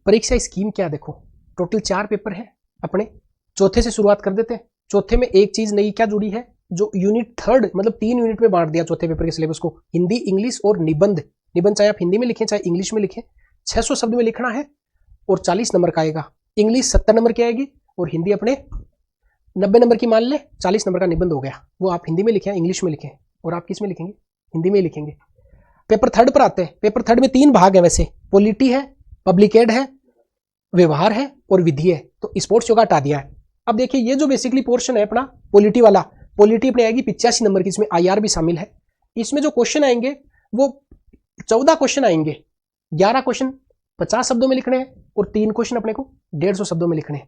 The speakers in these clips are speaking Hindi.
परीक्षा स्कीम क्या है देखो, टोटल 4 पेपर है अपने। चौथे से शुरुआत कर देते हैं। चौथे में एक चीज नई क्या जुड़ी है, जो यूनिट 3 मतलब 3 यूनिट में बांट दिया चौथे पेपर के सिलेबस को, हिंदी, इंग्लिश और निबंध। निबंध चाहे आप हिंदी में लिखें चाहे इंग्लिश में लिखें, 600 शब्द में लिखना है और 40 नंबर का आएगा। इंग्लिश 70 नंबर की आएगी और हिंदी अपने 90 नंबर की मान ले, 40 नंबर का निबंध हो गया। वो आप हिंदी में लिखें इंग्लिश में लिखें, और आप किस में लिखेंगे, हिंदी में ही लिखेंगे। पेपर 3 पर आते हैं। पेपर 3 में 3 भाग है वैसे, पॉलिटी है, पब्लिक एड है, व्यवहार है और विधि है। तो स्पोर्ट्स योगा हटा दिया है। अब देखिए ये जो बेसिकली पोर्शन है अपना पॉलिटी वाला, पॉलिटी अपने आएगी 85 नंबर की, इसमें आईआर भी शामिल है। इसमें जो क्वेश्चन आएंगे वो 14 क्वेश्चन आएंगे। 11 क्वेश्चन 50 शब्दों में लिखने हैं और 3 क्वेश्चन अपने को 150 शब्दों में लिखने हैं।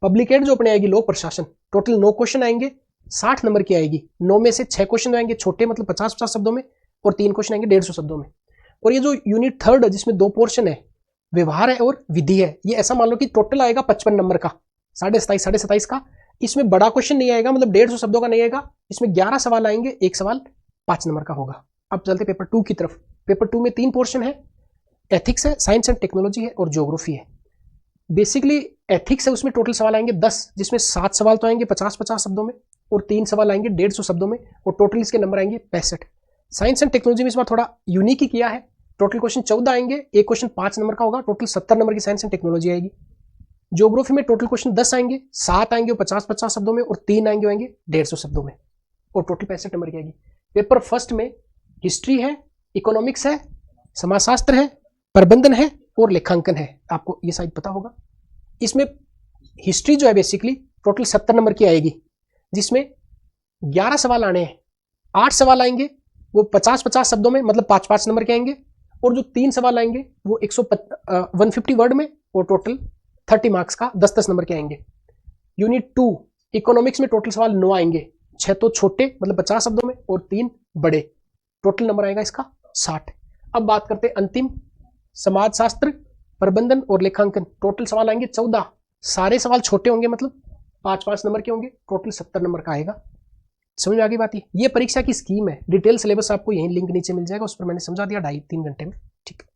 पब्लिक एड जो अपने आएगी लोक प्रशासन, टोटल 9 क्वेश्चन आएंगे, 60 नंबर की आएगी। 9 में से 6 क्वेश्चन आएंगे छोटे मतलब 50-50 शब्दों में, और 3 क्वेश्चन आएंगे 150 शब्दों में। और ये जो यूनिट 3 जिसमें 2 पोर्शन है, व्यवहार है और विधि है, ये ऐसा मान लो कि टोटल आएगा 55 नंबर का, 27.5 का। इसमें बड़ा क्वेश्चन नहीं आएगा, मतलब 150 शब्दों का नहीं आएगा। इसमें 11 सवाल आएंगे, एक सवाल 5 नंबर का होगा। अब चलते पेपर 2 की तरफ। पेपर 2 में 3 पोर्शन है, एथिक्स है, साइंस एंड टेक्नोलॉजी है और ज्योग्राफी है। बेसिकली एथिक्स है, उसमें टोटल सवाल आएंगे 10, जिसमें 7 सवाल तो आएंगे 50-50 शब्दों में और 3 सवाल आएंगे 150 शब्दों में, और टोटल इसके नंबर आएंगे 65। साइंस एंड टेक्नोलॉजी में इस बार थोड़ा यूनिक ही किया है। टोटल क्वेश्चन 14 आएंगे, एक क्वेश्चन 5 नंबर का होगा, टोटल 70 नंबर की साइंस एंड टेक्नोलॉजी आएगी। ज्योग्राफी में टोटल क्वेश्चन 10 आएंगे, 7 आएंगे 50-50 शब्दों में और 3 आएंगे 150 शब्दों में, और टोटल 65 नंबर की आएगी। पेपर फर्स्ट में हिस्ट्री है, इकोनॉमिक्स है, समाजशास्त्र है, प्रबंधन है और लेखांकन है। आपको ये शायद पता होगा। इसमें हिस्ट्री जो है बेसिकली टोटल 70 नंबर की आएगी, जिसमें 11 सवाल आने हैं। 8 सवाल आएंगे वो 50-50 शब्दों में, मतलब 5-5 नंबर के आएंगे, और जो 3 सवाल आएंगे वो 150 वर्ड में, और टोटल 30 मार्क्स का 10-10 नंबर के आएंगे। यूनिट 2 इकोनॉमिक्स में टोटल सवाल 9 आएंगे, 6 तो छोटे मतलब 50 शब्दों में और 3 बड़े, टोटल नंबर आएगा इसका 60। अब बात करते हैं अंतिम, समाजशास्त्र, प्रबंधन और लेखांकन। टोटल सवाल आएंगे 14, सारे सवाल छोटे होंगे, मतलब 5-5 नंबर के होंगे, टोटल 70 नंबर का आएगा। समझ में आ गई बात? ये परीक्षा की स्कीम है। डिटेल सिलेबस आपको यहीं लिंक नीचे मिल जाएगा, उस पर मैंने समझा दिया 2.5-3 घंटे में। ठीक है।